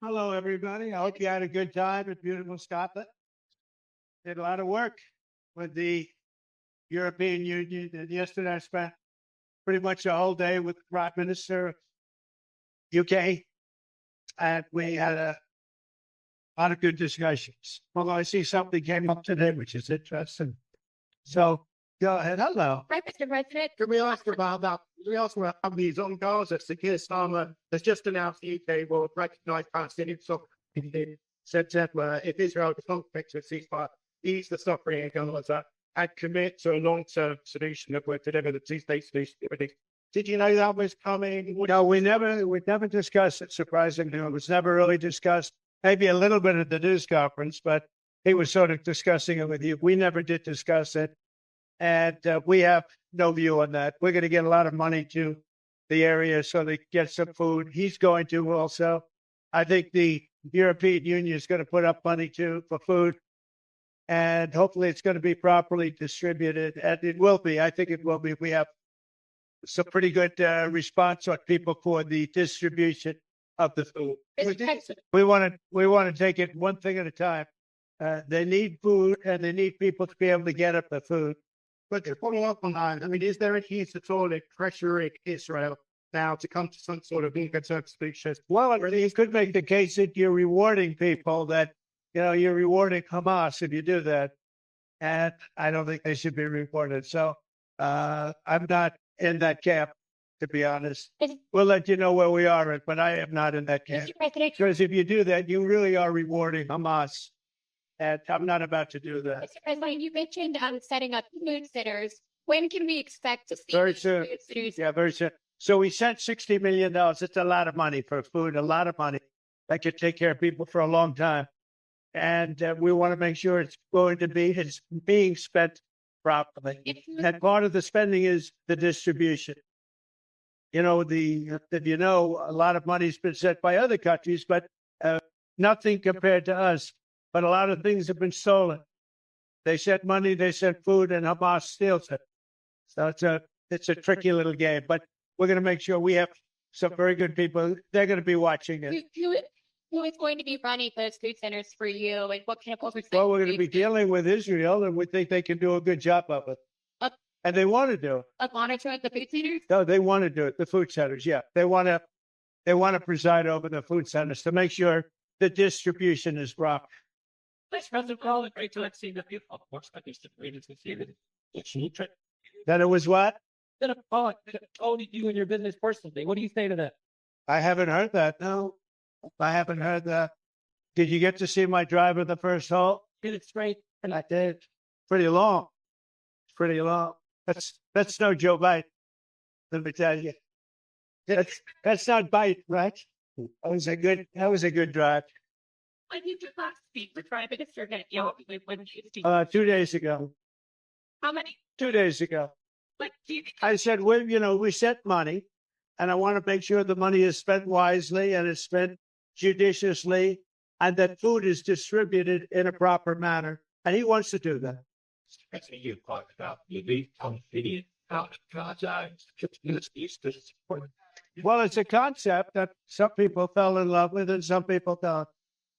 Hello, everybody. I hope you had a good time in beautiful Scotland. Did a lot of work with the European Union. And yesterday I spent pretty much a whole day with the Prime Minister of UK, and we had a lot of good discussions. Although I see something came up today, which is interesting. So go ahead. Hello. Hi, Mr. President. Can we ask about these on Gaza? So Keir Starmer has just announced the UK will recognise Palestinian sovereignty in September if Israel conflicts with ceasefire, ease the suffering in Gaza, and commit to a long-term solution that would deliver the two-state solution. Did you know that was coming? No, we never discussed it. Surprisingly, it was never really discussed. Maybe a little bit at the news conference, but he was sort of discussing it with you. We never did discuss it. And we have no view on that. We're going to get a lot of money to the area so they get some food. He's going to also. I think the European Union is going to put up money too for food. And hopefully it's going to be properly distributed. And it will be. I think it will be. We have some pretty good response on people for the distribution of the food. We want to take it one thing at a time. They need food, and they need people to be able to get at the food. But to follow up on that, I mean, is there a huge at all pressuring Israel now to come to some sort of long-term solution? Well, you could make the case that you're rewarding people, that, you're rewarding Hamas if you do that. And I don't think they should be rewarded. So I'm not in that camp, to be honest. We'll let you know where we are, but I am not in that camp. Because if you do that, you really are rewarding Hamas. And I'm not about to do that. Mr. President, you mentioned setting up food centers. When can we expect to see Very soon. food centers? Yeah, very soon. So we sent $60 million. It's a lot of money for food, a lot of money that could take care of people for a long time. And we want to make sure it's being spent properly. And part of the spending is the distribution. A lot of money's been sent by other countries, but nothing compared to us. But a lot of things have been stolen. They sent money, they sent food, and Hamas steals it. So it's a tricky little game. But we're going to make sure we have some very good people. They're going to be watching it. Who is going to be running those food centers for you, and what kind of oversight? Well, we're going to be dealing with Israel, and we think they can do a good job of it. And they want to do it. Monitoring the food centers? No, they want to do it. The food centers, yeah. They want to preside over the food centers to make sure the distribution is proper. Let's run the call. Great to see the people. Of course, I used to read it to see that. That it was what? Then a call told you and your business personally. What do you say to that? I haven't heard that. No, I haven't heard that. Did you get to see my drive of the first hole? Get it straight. And I did. Pretty long. Pretty long. That's no Joe Biden. Let me tell you. That's not Biden, right? That was a good drive. When did you last speak with Prime Minister Netanyahu? When did you speak? 2 days ago. How many? 2 days ago. What do you I said, we sent money, and I want to make sure the money is spent wisely and is spent judiciously, and that food is distributed in a proper manner. And he wants to do that. You talked about the confident out of Gaza. Well, it's a concept that some people fell in love with and some people don't.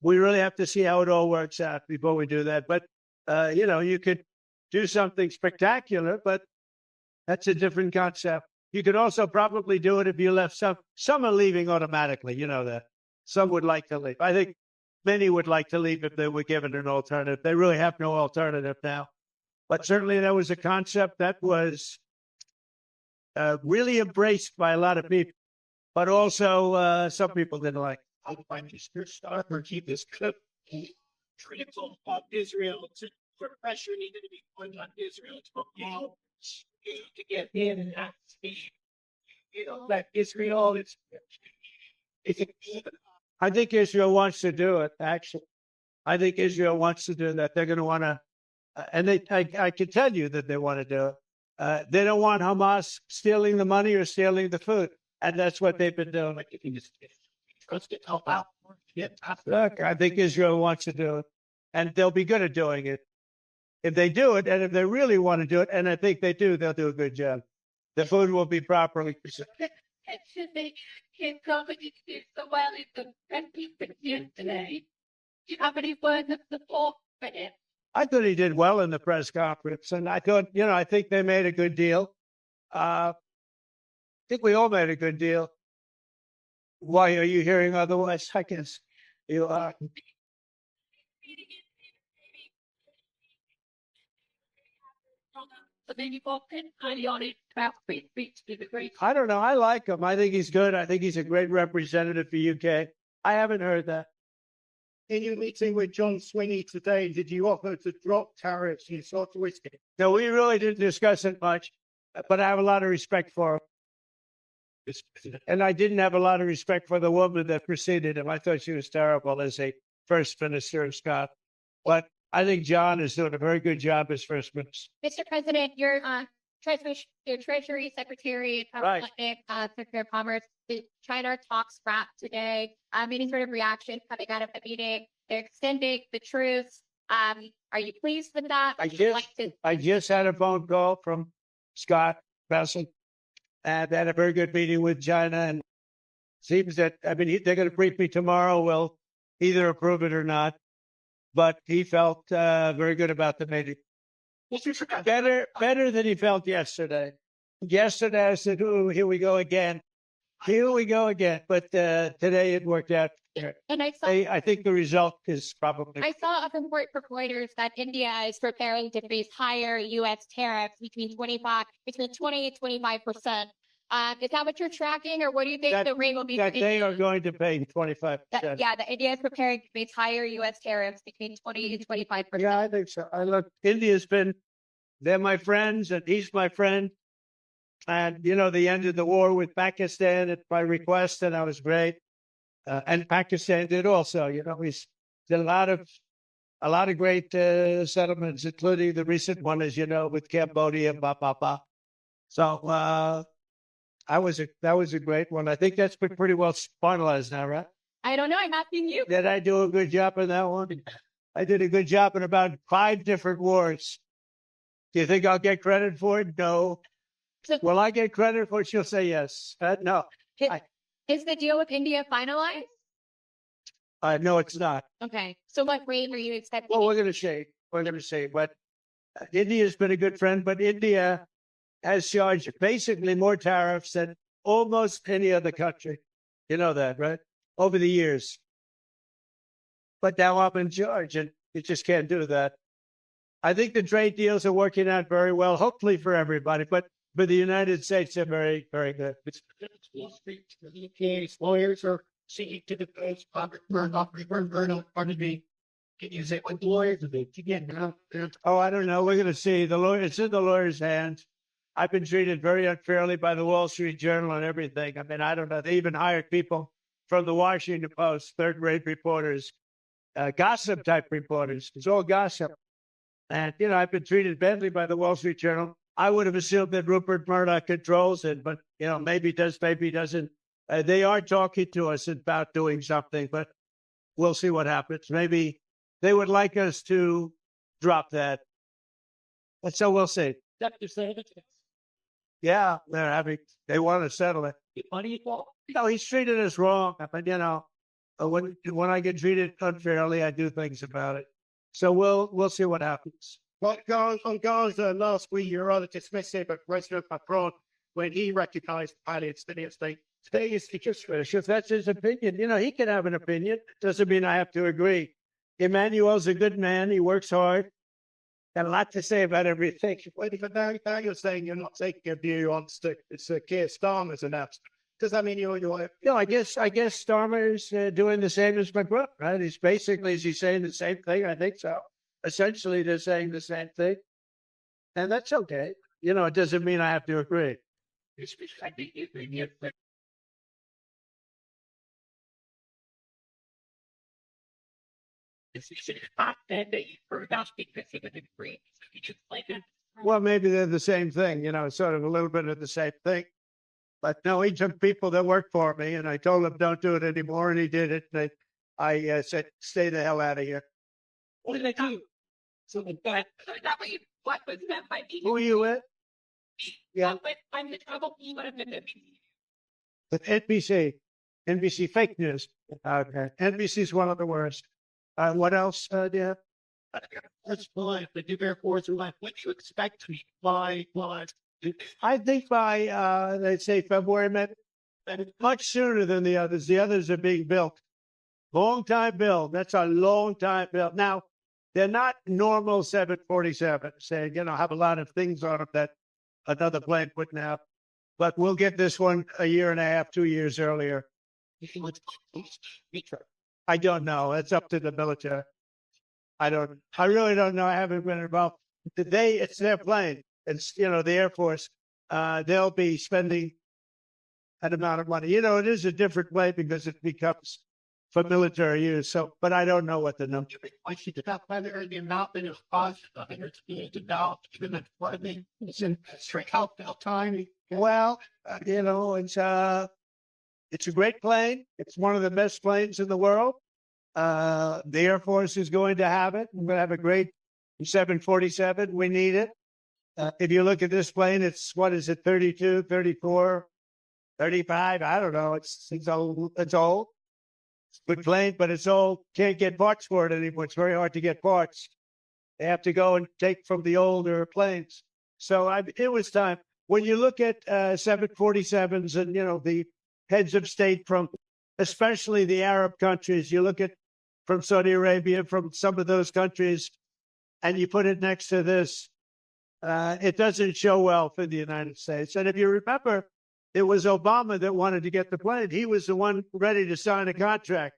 We really have to see how it all works out before we do that. But, you could do something spectacular, but that's a different concept. You could also probably do it if you left some. Some are leaving automatically, you know that. Some would like to leave. I think many would like to leave if they were given an alternative. They really have no alternative now. But certainly that was a concept that was really embraced by a lot of people. But also some people didn't like it. I'll find this start or keep this clip critical of Israel for pressure needed to be put on Israel to get in and out. Let Israel. I think Israel wants to do it. Actually, I think Israel wants to do that. They're going to want to, and I can tell you that they want to do it. They don't want Hamas stealing the money or stealing the food, and that's what they've been doing. Look, I think Israel wants to do it, and they'll be good at doing it. If they do it, and if they really want to do it, and I think they do, they'll do a good job. The food will be properly preserved. should they his company do so well in the press conference today? Do you have any words of support for him? I thought he did well in the press conference, and I thought, I think they made a good deal. I think we all made a good deal. Why are you hearing otherwise? I guess you are. But then you both can kind of on it about free speech to the great. I don't know. I like him. I think he's good. I think he's a great representative for UK. I haven't heard that. In your meeting with John Sweeney today, did you offer to drop tariffs in salt whiskey? No, we really didn't discuss it much, but I have a lot of respect for him. And I didn't have a lot of respect for the woman that preceded him. I thought she was terrible as a first minister of Scotland. But I think John is doing a very good job as first minister. Mr. President, your Treasury Secretary, Right. Secretary of Commerce, the China talks wrap today. Any sort of reaction coming out of the meeting? They're extending the truce. Are you pleased with that? I just had a phone call from Scott Bessel, and had a very good meeting with China. And seems that they're going to brief me tomorrow. We'll either approve it or not. But he felt very good about the meeting. Better than he felt yesterday. Yesterday I said, "Oh, here we go again. Here we go again." But today it worked out. And I think the result is probably. I saw a report from Reuters that India is preparing to face higher U.S. tariffs between 20 and 25%. Is that what you're tracking, or what do you think the rate will be? That they are going to pay 25%. Yeah, the India is preparing to face higher U.S. tariffs between 20 and 25%. Yeah, I think so. They're my friends, and he's my friend. And, they ended the war with Pakistan at my request, and that was great. And Pakistan did also, we did a lot of great settlements, including the recent one, as you know, with Cambodia, So that was a great one. I think that's been pretty well finalized now, right? I don't know. I'm asking you. Did I do a good job in that one? I did a good job in about 5 different wars. Do you think I'll get credit for it? No. Will I get credit for it? She'll say yes. No. Is the deal with India finalized? No, it's not. Okay. So what rate are you expecting? Well, we're going to say, but India's been a good friend, but India has charged basically more tariffs than almost any other country. You know that, right? Over the years. But now I'm in charge, and you just can't do that. I think the trade deals are working out very well, hopefully for everybody, but for the United States, they're very, very good. UK's lawyers are seeking to depose pardon me. Can you say what the lawyers are doing? Again, Oh, I don't know. We're going to see. It's in the lawyer's hands. I've been treated very unfairly by the Wall Street Journal and everything. I mean, I don't know. They even hired people from the Washington Post, third-rate reporters, gossip-type reporters. It's all gossip. And, I've been treated badly by the Wall Street Journal. I would have assumed that Rupert Murdoch controls it, but, maybe he does, maybe he doesn't. They are talking to us about doing something, but we'll see what happens. Maybe they would like us to drop that. But so we'll see. Yeah, they want to settle it. No, he's treated us wrong. But, when I get treated unfairly, I do things about it. So we'll see what happens. Well, on Gaza last week, you're rather dismissive of President Macron when he recognized the Palestinian state. Today is just if that's his opinion. He can have an opinion. Doesn't mean I have to agree. Emmanuel's a good man. He works hard. Got a lot to say about everything. But now you're saying you're not taking a view on it's Keir Starmer's announcement. Does that mean you're No, I guess Starmer's doing the same as Macron, right? He's basically, is he saying the same thing? I think so. Essentially, they're saying the same thing. And that's okay. It doesn't mean I have to agree. Well, maybe they're the same thing, sort of a little bit of the same thing. But no, he took people that worked for me, and I told him don't do it anymore, and he did it. And I said, stay the hell out of here. What did I do? So what was meant by me? Who are you with? Yeah. I'm the trouble. With NBC fake news. Okay. NBC is one of the worst. What else, do you have? That's fine. The new Air Force are like, what do you expect to fly? I think by, let's say February, maybe, and much sooner than the others. The others are being built. Long time build. That's a long time build. Now, they're not normal 747s. They, have a lot of things on them that another plane wouldn't have. But we'll get this one a year and a half, 2 years earlier. I don't know. It's up to the military. I really don't know. I haven't been involved. It's their plane. It's, the Air Force. They'll be spending an amount of money. It is a different plane because it becomes for military use. So, but I don't know what the number is. I see that whether the amount that is cost, it's being developed, it's in straight out that time. Well, it's a great plane. It's one of the best planes in the world. The Air Force is going to have it. We're going to have a great 747. We need it. If you look at this plane, it's, 32, 34, 35? I don't know. It's old. It's old. It's a good plane, but it's old. Can't get parts for it anymore. It's very hard to get parts. They have to go and take from the older planes. So it was time. When you look at 747s and, the heads of state from especially the Arab countries, you look at from Saudi Arabia, from some of those countries, and you put it next to this, it doesn't show well for the United States. And if you remember, it was Obama that wanted to get the plane. He was the one ready to sign a contract.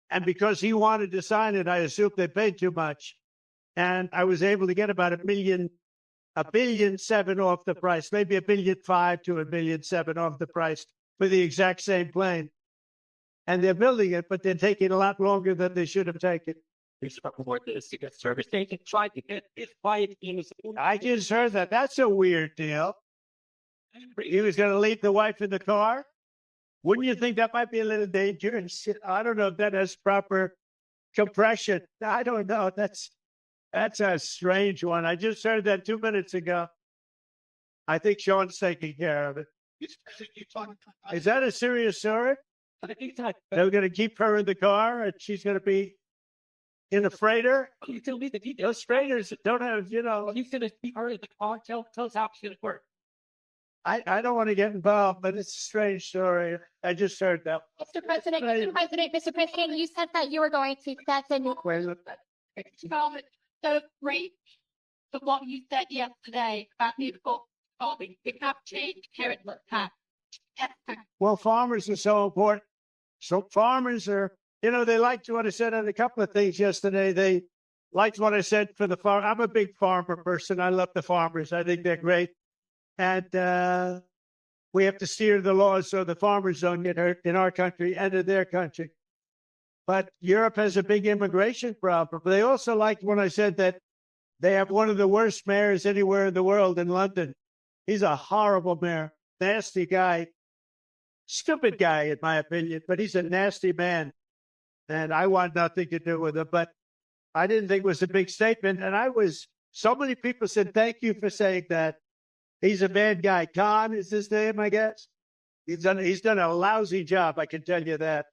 And because he wanted to sign it, I assumed they paid too much. And I was able to get about $1.7 billion off the price, maybe $1.5 billion to $1.7 billion off the price for the exact same plane. And they're building it, but they're taking a lot longer than they should have taken. Service. They can try to get this quiet in. I just heard that. That's a weird deal. He was going to leave the wife in the car. Wouldn't you think that might be a little dangerous? I don't know if that has proper compression. I don't know. That's a strange one. I just heard that 2 minutes ago. I think Sean's taking care of it. Is that a serious story? I think that They're going to keep her in the car and she's going to be in a freighter? you tell me the details. Those freighters don't have, He's gonna be part of the car. Tell us how it's gonna work. I don't want to get involved, but it's a strange story. I just heard that. Mr. President, Mr. President, you said that you were going to set a new the rate of what you said yesterday about people solving the cap change carrot tax. Well, farmers are so important. So farmers are, they liked what I said on a couple of things yesterday. They liked what I said for the farm. I'm a big farmer person. I love the farmers. I think they're great. And we have to steer the laws so the farmers don't get hurt in our country and in their country. But Europe has a big immigration problem. They also liked when I said that they have one of the worst mayors anywhere in the world in London. He's a horrible mayor, nasty guy, stupid guy, in my opinion, but he's a nasty man. And I want nothing to do with him. But I didn't think it was a big statement. And so many people said, thank you for saying that. He's a bad guy. Khan is his name, I guess. He's done a lousy job, I can tell you that.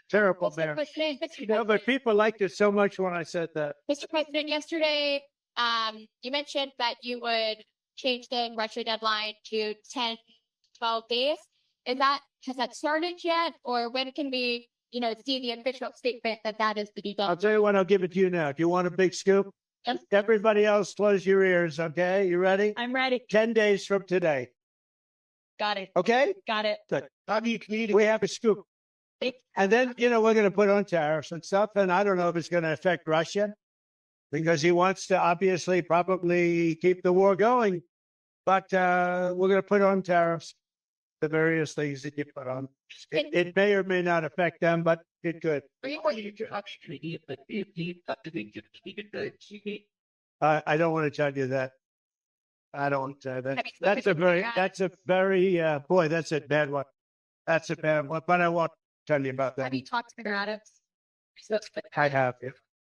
Terrible mayor. But people liked it so much when I said that. Mr. President, yesterday, you mentioned that you would change the Russia deadline to 10, 12 days. Has that started yet? Or when can we, see the official statement that is to be done? I'll tell you what, I'll give it to you now. If you want a big scoop, Yes. Everybody else close your ears, okay? You ready? I'm ready. 10 days from today. Got it. Okay? Got it. Good. We have a scoop. And then, we're going to put on tariffs and stuff. And I don't know if it's going to affect Russia because he wants to obviously probably keep the war going. But we're going to put on tariffs, the various things that you put on. It may or may not affect them, but it could. I don't want to tell you that. I don't. That's a very, boy, that's a bad one. That's a bad one, but I won't tell you about that. Have you talked to Mr. Adams? I have, yeah.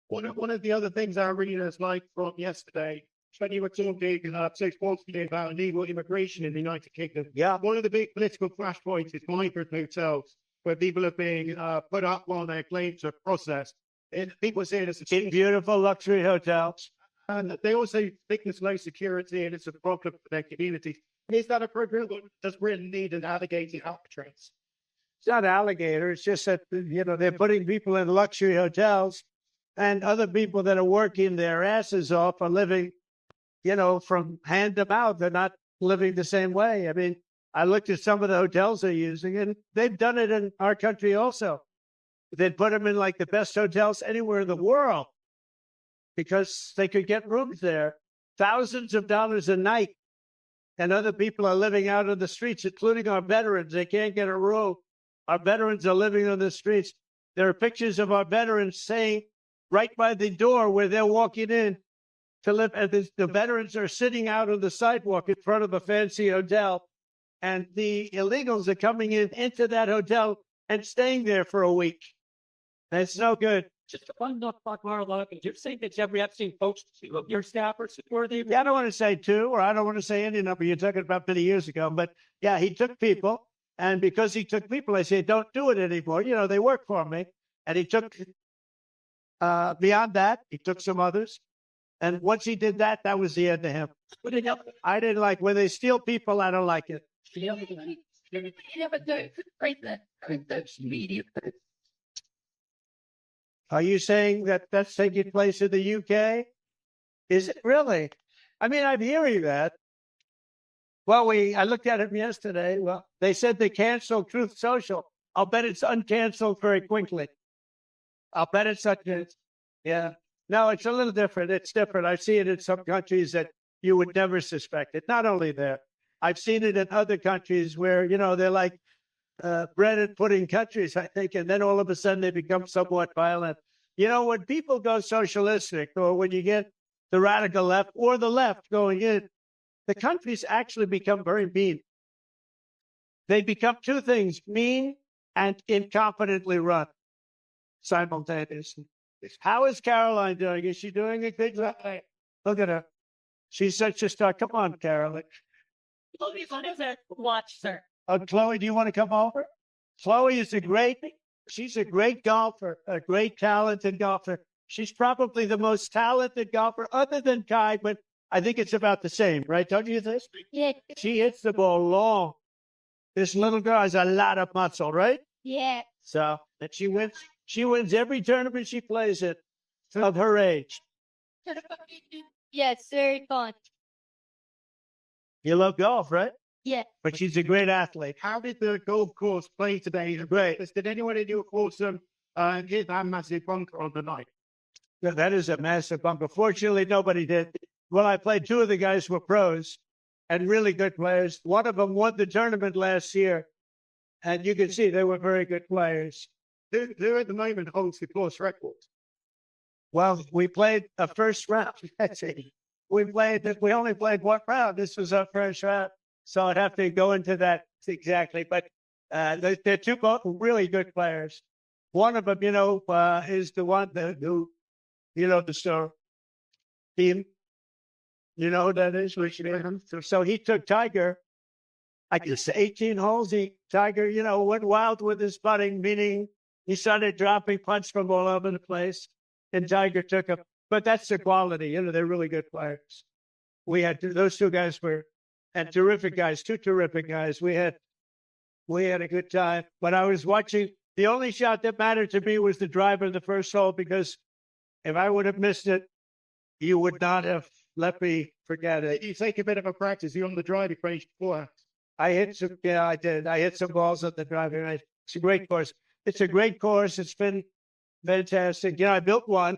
One of the other things I really like from yesterday, when you were talking 6 months ago about illegal immigration in the United Kingdom. Yeah. One of the big political flashpoints is migrant hotels, where people are being put up while their claims are processed. And people say it's In beautiful luxury hotels. and they also think there's low security and it's a problem for their communities. Is that appropriate? Or does Britain need an alligator Alcatraz? It's not alligator. It's just that, you know, they're putting people in luxury hotels and other people that are working their asses off are living, you know, from hand to mouth. They're not living the same way. I mean, I looked at some of the hotels they're using and they've done it in our country also. They'd put them in like the best hotels anywhere in the world because they could get rooms there, thousands of dollars a night. And other people are living out on the streets, including our veterans. They can't get a room. Our veterans are living on the streets. There are pictures of our veterans saying right by the door where they're walking in to live. And the veterans are sitting out on the sidewalk in front of a fancy hotel. And the illegals are coming into that hotel and staying there for a week. That's no good. Just one not talk more about it. You're saying that Jeffrey Epstein folks, your staffers, were they? Yeah, I don't want to say two, or I don't want to say any number. You're talking about many years ago. But yeah, he took people. And because he took people, I said, don't do it anymore. You know, they work for me. And he took, beyond that, he took some others. And once he did that, that was the end of him. Would it help? I didn't like, when they steal people, I don't like it. Yeah, but that's media. Are you saying that that's taking place in the UK? Is it really? I mean, I'm hearing that. Well, I looked at it yesterday. Well, they said they canceled Truth Social. I'll bet it's uncanceled very quickly. I'll bet it's uncanceled. Yeah. No, it's a little different. It's different. I see it in some countries that you would never suspect it. Not only there. I've seen it in other countries where, you know, they're like bread and pudding countries, I think, and then all of a sudden they become somewhat violent. You know, when people go socialistic or when you get the radical left or the left going in, the countries actually become very mean. They become two things, mean and incompetently run simultaneously. How is Caroline doing? Is she doing a good job? Look at her. She's such a star. Come on, Caroline. Watch, sir. Chloe, do you want to come over? Chloe is she's a great golfer, a great talented golfer. She's probably the most talented golfer other than Kai, but I think it's about the same, right? Don't you think? Yeah. She hits the ball long. This little girl has a lot of muscle, right? Yeah. So, and she wins every tournament she plays in of her age. Yes, very fun. You love golf, right? Yeah. But she's a great athlete. How did the golf course play today? Great. Did anyone in your course hit that massive bunker on the night? Yeah, that is a massive bunker. Fortunately, nobody did. Well, I played two of the guys who were pros and really good players. One of them won the tournament last year. And you can see they were very good players. Who at the moment holds the course record? Well, we played a first round. We only played one round. This was our first round. So I'd have to go into that exactly. But they're two really good players. One of them, you know, is the one who, you know, the star team. You know who that is? So he took Tiger, I guess 18 holes. Tiger, you know, went wild with his putting, meaning he started dropping putts from all over the place. And Tiger took him. But that's the quality. You know, they're really good players. We had those two guys and terrific guys, two terrific guys. We had a good time. But I was watching. The only shot that mattered to me was the driver in the first hole, because if I would have missed it, you would not have let me forget it. You take a bit of a practice. You're on the driving range before. I did. I hit some balls at the driving range. It's a great course. It's a great course. It's been fantastic. You know, I built one,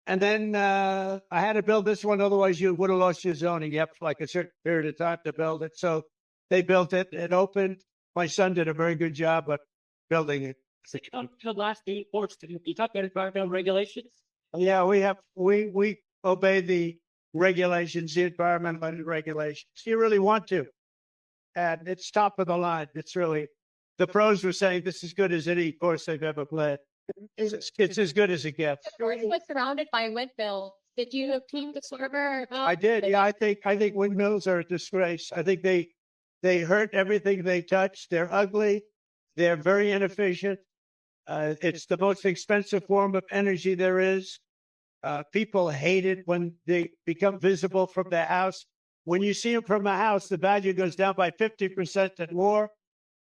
and then I had to build this one. Otherwise, you would have lost your zoning. You have like a certain period of time to build it. So they built it. It opened. My son did a very good job at building it. So the last 8 courts, you talk about environmental regulations? Yeah, we obey the regulations, the environmental regulations. You really want to. And it's top of the line. It's really, the pros were saying this is as good as any course they've ever played. It's as good as it gets. The course was surrounded by windmills. Did you approve the server? I did. Yeah, I think windmills are a disgrace. I think they hurt everything they touch. They're ugly. They're very inefficient. It's the most expensive form of energy there is. People hate it when they become visible from their house. When you see them from a house, the value goes down by 50% and more.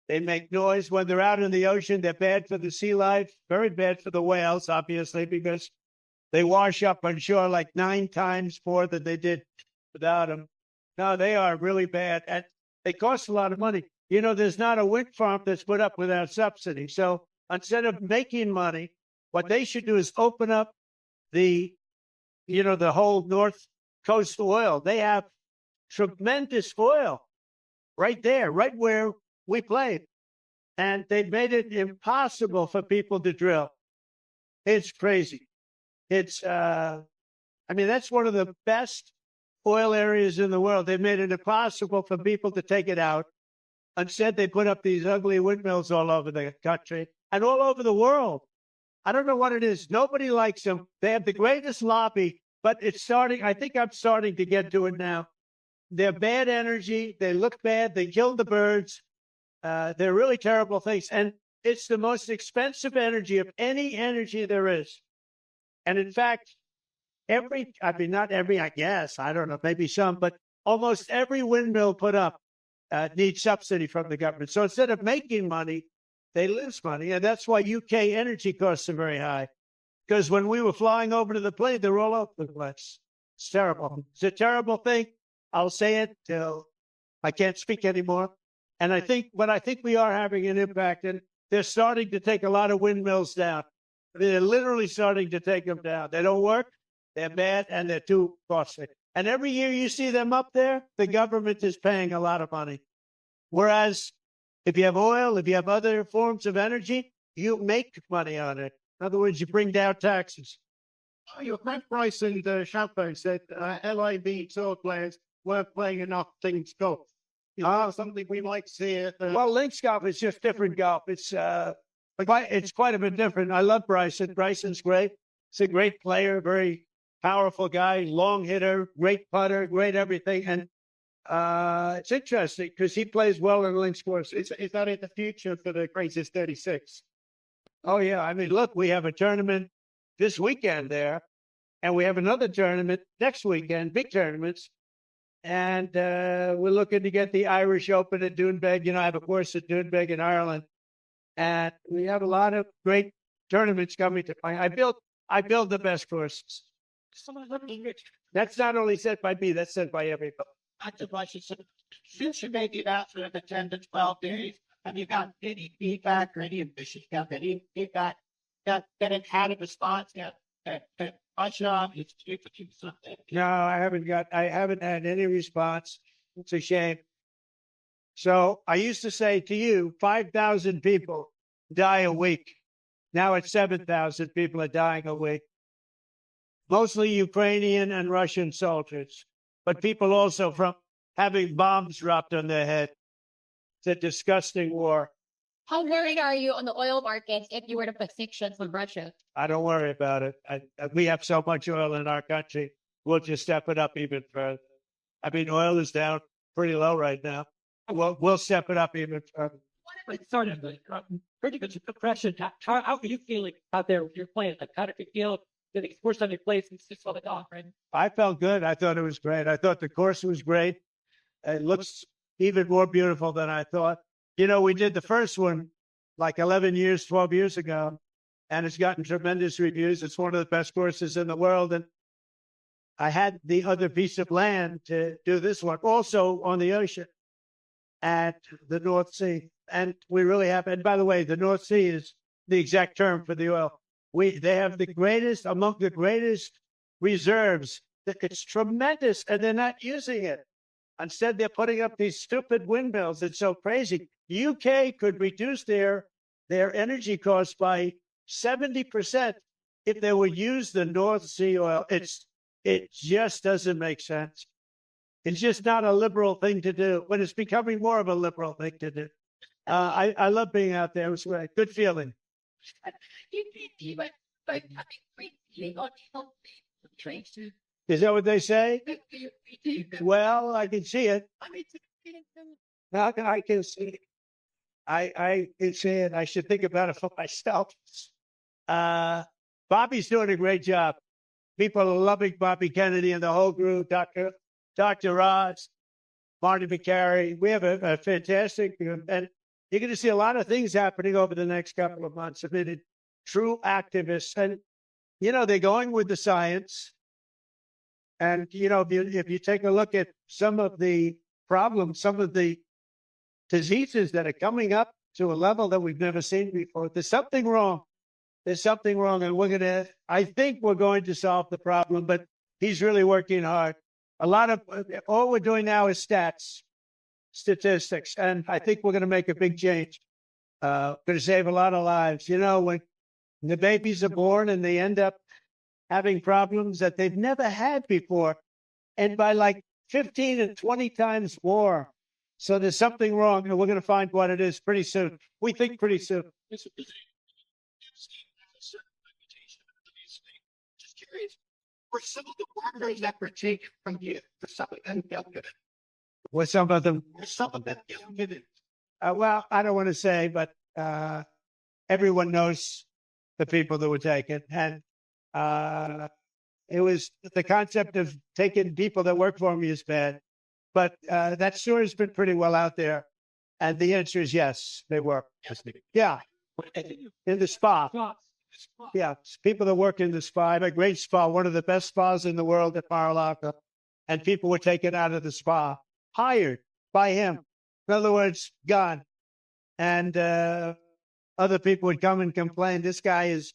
They make noise. When they're out in the ocean, they're bad for the sea life, very bad for the whales, obviously, because they wash up on shore like 9 times more than they did without them. No, they are really bad. And they cost a lot of money. You know, there's not a wind farm that's put up without subsidy. So instead of making money, what they should do is open up the whole North Coast oil. They have tremendous oil right there, right where we played. And they've made it impossible for people to drill. It's crazy. It's, that's one of the best oil areas in the world. They've made it impossible for people to take it out. Instead, they put up these ugly windmills all over the country and all over the world. I don't know what it is. Nobody likes them. They have the greatest lobby, but it's starting. I think I'm starting to get to it now. They're bad energy. They look bad. They kill the birds. They're really terrible things. And it's the most expensive energy of any energy there is. And in fact, not every, I guess, I don't know, maybe some, but almost every windmill put up needs subsidy from the government. So instead of making money, they lose money. And that's why UK energy costs are very high. Because when we were flying over to the plane, they're all over the place. It's terrible. It's a terrible thing. I'll say it till I can't speak anymore. And I think we are having an impact, and they're starting to take a lot of windmills down. They're literally starting to take them down. They don't work, they're bad, and they're too costly. And every year you see them up there, the government is paying a lot of money. Whereas if you have oil, if you have other forms of energy, you make money on it. In other words, you bring down taxes. Your friend Bryce and Champagne said LIV tour players weren't playing enough things golf. Is that something we might see at Well, links golf is just different golf. It's quite a bit different. I love Bryson. Bryson's great. He's a great player, very powerful guy, long hitter, great putter, great everything. And it's interesting because he plays well in links course. Is that in the future for the Greatest 36? Oh, yeah. I mean, look, we have a tournament this weekend there, and we have another tournament next weekend, big tournaments. And we're looking to get the Irish Open at Doonbeg. I have a course at Doonbeg in Ireland. And we have a lot of great tournaments coming to play. I build the best courses. That's not only said by me, that's said by everybody. Since you made the announcement of the 10 to 12 days, have you got any feedback or any ambition? Got any feedback? Got any kind of response? My job is to do something. No, I haven't had any response. It's a shame. So I used to say to you, 5,000 people die a week. Now it's 7,000 people are dying a week. Mostly Ukrainian and Russian soldiers, but people also from having bombs dropped on their head. It's a disgusting war. How worried are you on the oil market if you were to put sanctions on Russia? I don't worry about it. We have so much oil in our country. We'll just step it up even further. I mean, oil is down pretty low right now. We'll step it up even further. It's sort of pretty good depression. How are you feeling out there with your plan? Like, how did you feel? Did the first time you played since you saw the dog, right? I felt good. I thought it was great. I thought the course was great. It looks even more beautiful than I thought. We did the first one like 12 years ago, and it's gotten tremendous reviews. It's one of the best courses in the world. And I had the other piece of land to do this one, also on the ocean at the North Sea. And we really have, and by the way, the North Sea is the exact term for the oil. They have among the greatest reserves. It's tremendous, and they're not using it. Instead, they're putting up these stupid windmills. It's so crazy. UK could reduce their energy costs by 70% if they would use the North Sea oil. It just doesn't make sense. It's just not a liberal thing to do, but it's becoming more of a liberal thing to do. I love being out there. It was great. Good feeling. Is that what they say? Well, I can see it. I can see it. I can see it. I should think about it for myself. Bobby's doing a great job. People are loving Bobby Kennedy and the whole group, Dr. Ross, Marty McCary. We have a fantastic, and you're going to see a lot of things happening over the next couple of months. I mean, true activists. And, they're going with the science. And, if you take a look at some of the problems, some of the diseases that are coming up to a level that we've never seen before, there's something wrong. There's something wrong. And I think we're going to solve the problem, but he's really working hard. All we're doing now is statistics. And I think we're going to make a big change. Going to save a lot of lives. When the babies are born and they end up having problems that they've never had before, and by like 15 and 20 times more. So there's something wrong, and we're going to find what it is pretty soon. We think pretty soon. Just curious, were some of the workers that were taken from you, for some of them younger? With some of them, Were some of them younger? well, I don't want to say, but everyone knows the people that were taken. And it was the concept of taking people that work for me is bad. But that story's been pretty well out there. And the answer is yes, they were. Yeah, in the spa. Yeah, people that work in the spa. I have a great spa, one of the best spas in the world at Mar-a-Lago. And people were taken out of the spa, hired by him. In other words, gone. And other people would come and complain, this guy is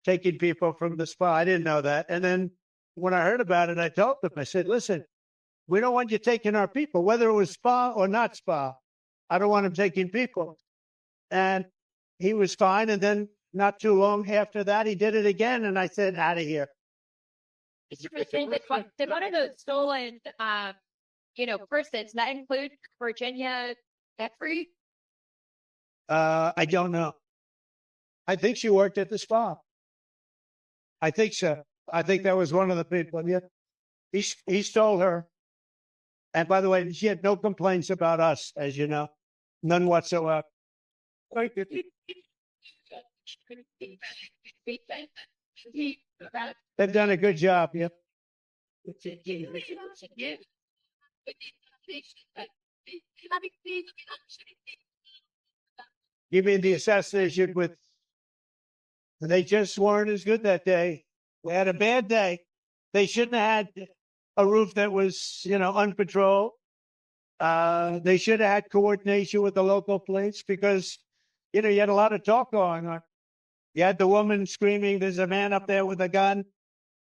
taking people from the spa. I didn't know that. And then when I heard about it, I told them, I said, listen, we don't want you taking our people, whether it was spa or not spa. I don't want him taking people. And he was fine. And then not too long after that, he did it again. And I said, out of here. Did one of those stolen, persons that include Virginia Jeffrey? I don't know. I think she worked at the spa. I think so. I think that was one of the people. Yeah. He stole her. And by the way, she had no complaints about us, as you know. None whatsoever. They've done a good job. Yep. You mean the assassination with, they just weren't as good that day. They had a bad day. They shouldn't have had a roof that was, unpatrolled. They should have had coordination with the local police because, you had a lot of talk going on. You had the woman screaming, there's a man up there with a gun.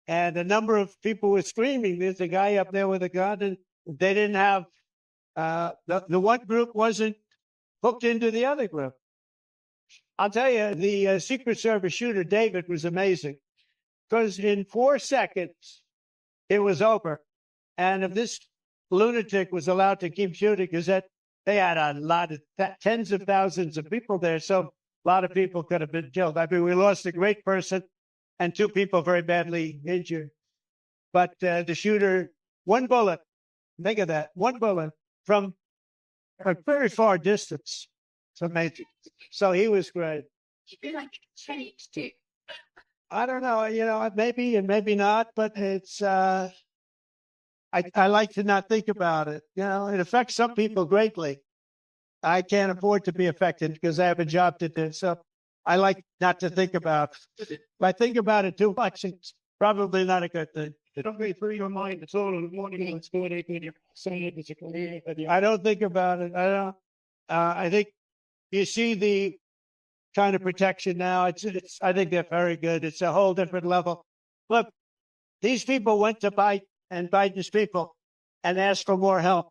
And a number of people were screaming, there's a guy up there with a gun. And they didn't have, the one group wasn't hooked into the other group. I'll tell you, the Secret Service shooter, David, was amazing. Because in 4 seconds, it was over. And if this lunatic was allowed to keep shooting, because they had a lot of tens of thousands of people there. So a lot of people could have been killed. I mean, we lost a great person and 2 people very badly injured. But the shooter, one bullet, think of that, one bullet from a very far distance. It's amazing. So he was great. I don't know, maybe and maybe not, but it's, I like to not think about it. It affects some people greatly. I can't afford to be affected because I have a job to do. So I like not to think about it. If I think about it too much, it's probably not a good thing. Don't go through your mind. It's all in the morning. It's good. I don't think about it. I don't. I think you see the kind of protection now. It's. I think they're very good. It's a whole different level. Look, these people went to Biden and Biden's people and asked for more help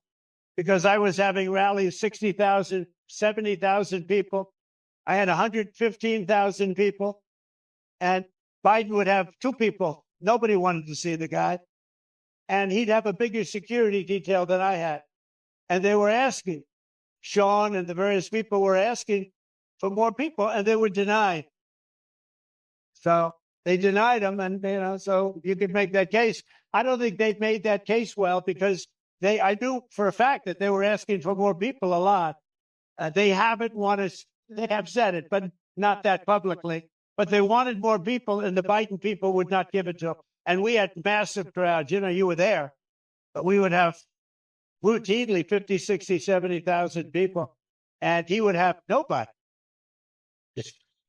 because I was having rallies, 60,000, 70,000 people. I had 115,000 people, and Biden would have 2 people. Nobody wanted to see the guy. And he'd have a bigger security detail than I had. And they were asking, Sean and the various people were asking for more people, and they were denied. So They denied him, and so you could make that case. I don't think they've made that case well because I knew for a fact that they were asking for more people a lot. They haven't wanted. They have said it, but not that publicly. But they wanted more people, and the Biden people would not give it to them. And we had massive crowds. You were there, but we would have routinely 50, 60, 70,000 people, and he would have nobody.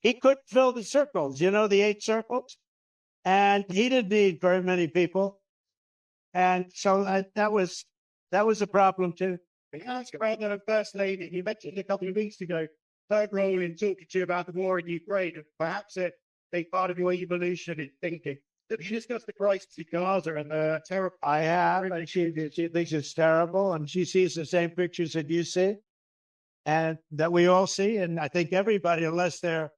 He couldn't fill the circles, the 8 circles, and he didn't need very many people. And so that was a problem too. We asked about the First Lady. You mentioned a couple of weeks ago her role in talking to you about the war in Ukraine, and perhaps a big part of your evolution in thinking. Have you discussed the crisis in Gaza and the terrible? I have, and she thinks it's terrible, and she sees the same pictures that you see, and that we all see. And I think everybody, unless they're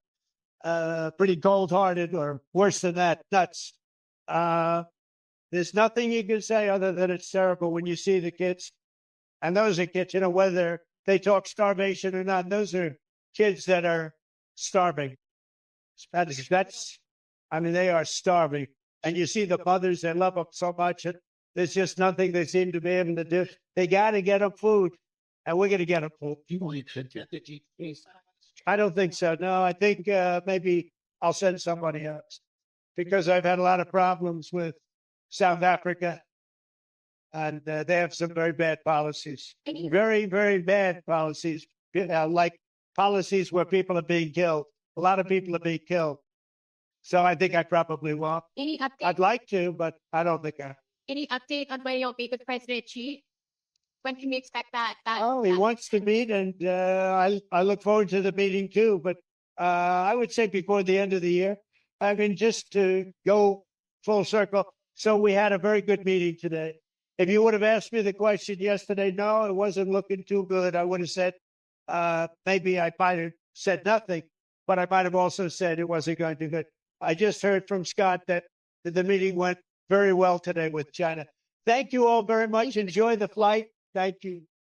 pretty cold-hearted or worse than that, nuts. There's nothing you can say other than it's terrible when you see the kids. And those are kids, whether they talk starvation or not, those are kids that are starving. They are starving. And you see the mothers, they love them so much. And there's just nothing they seem to be able to do. They got to get them food, and we're going to get them food. I don't think so. No, I think maybe I'll send somebody else because I've had a lot of problems with South Africa, and they have some very bad policies, very, very bad policies, like policies where people are being killed. A lot of people are being killed. So I think I probably won't. Any update? I'd like to, but I don't think I. Any update on when you'll meet with President Xi? When can we expect that? Oh, he wants to meet, and I look forward to the meeting too. But I would say before the end of the year. Just to go full circle. So we had a very good meeting today. If you would have asked me the question yesterday, no, it wasn't looking too good. I would have said maybe I might have said nothing, but I might have also said it wasn't going too good. I just heard from Scott that the meeting went very well today with China. Thank you all very much. Enjoy the flight. Thank you.